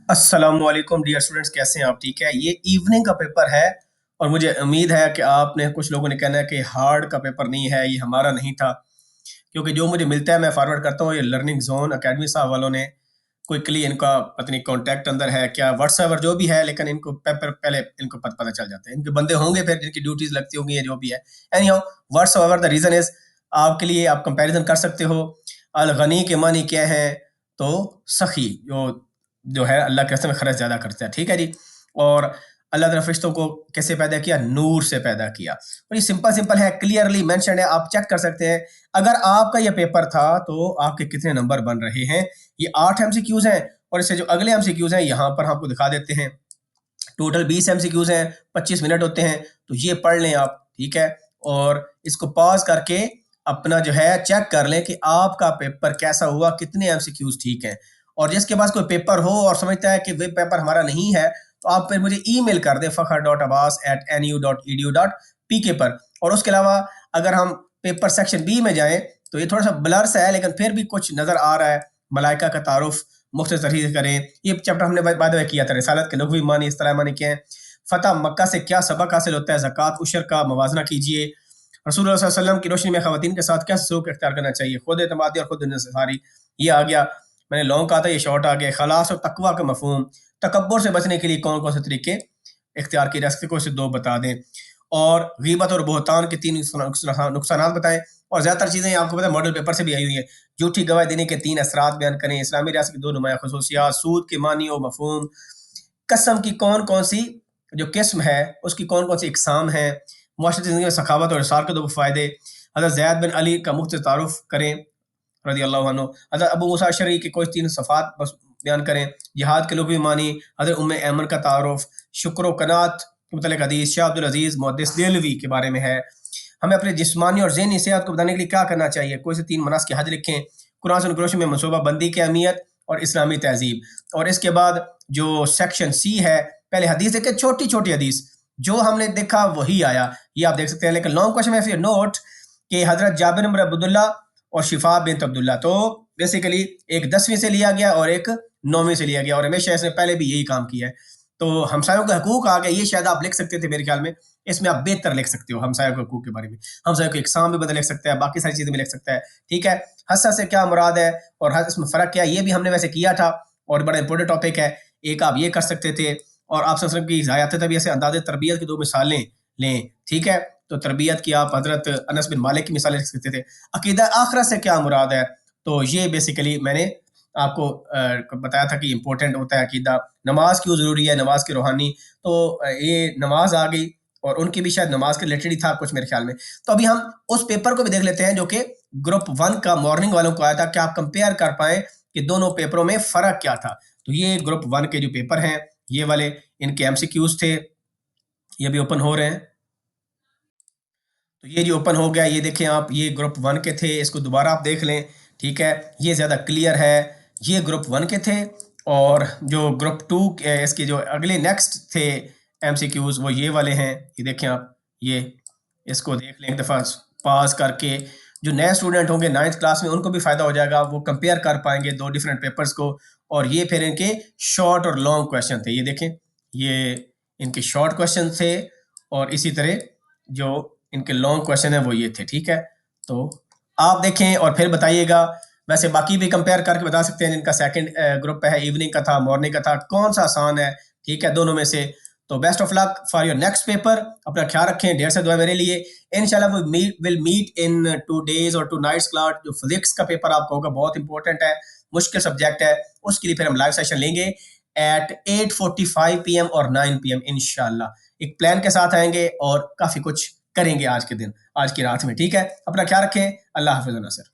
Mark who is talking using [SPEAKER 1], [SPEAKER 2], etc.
[SPEAKER 1] अस्सलामुअलैकुम dear students, कैसे हैं आप? ठीक है, ये इवनिंग का पेपर है और मुझे उम्मीद है कि आपने कुछ लोगों ने कहना है कि हार्ड का पेपर नहीं है, ये हमारा नहीं था। क्योंकि जो मुझे मिलता है मैं फॉरवर्ड करता हूँ। ये लर्निंग जोन एकेडमी साहब वालों ने क्विकली इनका पता नहीं कॉन्टैक्ट अंदर है क्या, व्हाट्सएप जो भी है, लेकिन इनको पेपर पहले इनको पता चल जाता है। इनके बंदे होंगे फिर जिनकी ड्यूटीज लगती होंगी, जो भी है। Anyhow, whatsoever the reason is, आपके लिए आप कंपैरिजन कर सकते हो। अल गनी के मानी क्या है? तो सखी, जो जो है अल्लाह के रास्ते में खर्च ज़्यादा करता है। ठीक है जी। और अल्लाह ने फरिश्तों को कैसे पैदा किया? नूर से पैदा किया। और ये सिंपल सिंपल है, क्लियरली मेंशन है, आप चेक कर सकते हैं। अगर आपका ये पेपर था तो आपके कितने नंबर बन रहे हैं। ये 8 एमसीक्यूज हैं और इससे जो अगले एमसीक्यूज हैं यहाँ पर हम आपको दिखा देते हैं। टोटल 20 एमसीक्यूज हैं, 25 मिनट होते हैं, तो ये पढ़ लें आप। ठीक है, और इसको पॉज करके अपना जो है चेक कर लें कि आपका पेपर कैसा हुआ, कितने एमसीक्यूज ठीक हैं। और जिसके पास कोई पेपर हो और समझता है कि वे पेपर हमारा नहीं है, तो आप फिर मुझे ईमेल कर दें fakhar.abbas@nu.edu.pk पर। और उसके अलावा अगर हम पेपर सेक्शन बी में जाएं तो ये थोड़ा सा ब्लर सा है, लेकिन फिर भी कुछ नजर आ रहा है। मलाइका का तारुफ मुख्तलिफ तरीके से करें, ये चैप्टर हमने बाद में किया था। रिसालत के लघवी मानी, इस्तिलाही मानी क्या है, फतह मक्का से क्या सबक हासिल होता है, ज़कात उशर का मवाजना कीजिए, रसूलुल्लाह सल्लल्लाहु अलैहि वसल्लम की रोशनी में खवातीन के साथ क्या सलूक इख्तियार करना चाहिए, खुद एतमादी और खुद इंसारी। ये आ गया, मैंने लॉन्ग कहा था, ये शॉर्ट आ गया। खलास और तकवा का मफहूम, तकब्बुर से बचने के लिए कौन कौन से तरीके इख्तियार किए जा सकते, को से दो बता दें। और गीबत और बोहतान के 3 नुकसान बताएं। और ज़्यादातर चीज़ें आपको पता है मॉडल पेपर से भी आई हुई है। झूठी गवाही देने के 3 असरात बयान करें, इस्लामी रियासत की 2 नुमाया खसूसियात, सूद के मानी और मफहूम, कसम की कौन कौन सी जो किस्म है उसकी कौन कौन सी इकसाम है, मुआशरती ज़िंदगी में सखावत और इरसाल के 2 फ़ायदे, हज़रत ज़ैद बिन अली का मुख्तसर तारुफ करें रज़ी अल्लाहु अन्हु, हज़रत अबू मूसा अशअरी की कोई 3 सफ़ात बस बयान करें, जिहाद के लुग़वी मानी, हज़रत उम्मे ऐमन का तारुफ, शुक्र व क़नात के मुतल्लिक़ हदीस शाह अब्दुल अज़ीज़ मुहद्दिस देहलवी के बारे में है। हमें अपने जिस्मानी और ज़हनी सेहत को बताने के लिए क्या करना चाहिए, कोई से 3 मनासिक हज लिखें, कुरान सुन्नत की रोशनी में मनसूबा बंदी की अहमियत और इस्लामी तहज़ीब। और इसके बाद जो सेक्शन सी है, पहले हदीस देखें, छोटी-छोटी हदीस, जो हमने देखा वही आया, ये आप देख सकते हैं। लेकिन लॉन्ग क्वेश्चन में फिर नोट कि हज़रत जाबिर बिन अब्दुल्ला और शिफा बिन अब्दुल्ला, तो बेसिकली एक 10वीं से लिया गया और एक 9वीं से लिया गया, और हमेशा इसने पहले भी यही काम किया है। तो हमसायों के हकूक आ गए, ये शायद आप लिख सकते थे मेरे ख्याल में। इसमें आप बेहतर लिख सकते हो हमसायों के हकूक के बारे में। हमसायों के इकसाम भी बदल लिख सकता है, बाकी सारी चीज़ें भी लिख सकता है। ठीक है, हस्सा से क्या मुराद है और इसमें फ़र्क क्या है, ये भी हमने वैसे किया था और बड़ा इंपॉर्टेंट टॉपिक है। एक आप ये कर सकते थे, और आप सब की हयात तबीयत से अंदाज़े तरबियत की 2 मिसालें लें। ठीक है, तो तरबियत की आप हज़रत अनस बिन मालिक की मिसालें लिख सकते थे। अकीदा आखिरत से क्या मुराद है, तो ये बेसिकली मैंने आपको बताया था कि इंपॉर्टेंट होता है अकीदा। नमाज क्यों ज़रूरी है, नमाज की रूहानी, तो ये नमाज आ गई और उनकी भी शायद नमाज के रिलेटेड ही था कुछ मेरे ख्याल में। तो अभी हम उस पेपर को भी देख लेते हैं जो कि ग्रुप 1 का मॉर्निंग वालों को आया था, कि आप कंपेयर कर पाएँ कि दोनों पेपरों में फ़र्क क्या था। तो ये ग्रुप 1 के जो पेपर हैं, ये वाले, इनके एमसीक्यूज़ थे, ये भी ओपन हो रहे हैं। तो ये जो ओपन हो गया, ये देखें आप, ये ग्रुप 1 के थे, इसको दोबारा आप देख लें। ठीक है, ये ज़्यादा क्लियर है, ये ग्रुप 1 के थे। और जो ग्रुप 2 इसके जो अगले नेक्स्ट थे एमसीक्यूज़, वो ये वाले हैं। ये देखें आप, ये इसको देख लें एक दफ़ा पास करके। जो नए स्टूडेंट होंगे 9th क्लास में, उनको भी फ़ायदा हो जाएगा, वो कंपेयर कर पाएंगे 2 डिफरेंट पेपर्स को। और ये फिर इनके शॉर्ट और लॉन्ग क्वेश्चन थे, ये देखें, ये इनके शॉर्ट क्वेश्चन थे, और इसी तरह जो इनके लॉन्ग क्वेश्चन है वो ये थे। ठीक है, तो आप देखें और फिर बताइएगा। वैसे बाकी भी कंपेयर करके बता सकते हैं, जिनका सेकंड ग्रुप है, इवनिंग का था, मॉर्निंग का था, कौन सा आसान है। ठीक है, दोनों में से। तो best of luck for your next paper. अपना ख्याल रखें, ढेर से दुआ मेरे लिए। इंशाल्लाह विल मीट इन 2 डेज और 2 नाइट्स क्लास। जो फिजिक्स का पेपर आपका होगा बहुत इंपॉर्टेंट है, मुश्किल सब्जेक्ट है, उसके लिए फिर हम लाइव सेशन लेंगे एट 8:45 PM और 9 PM इंशाल्लाह। एक प्लान के साथ आएंगे और काफ़ी कुछ करेंगे आज के दिन, आज की रात में। ठीक है, अपना ख्याल रखें। अल्लाह हाफ़िज़ नासिर।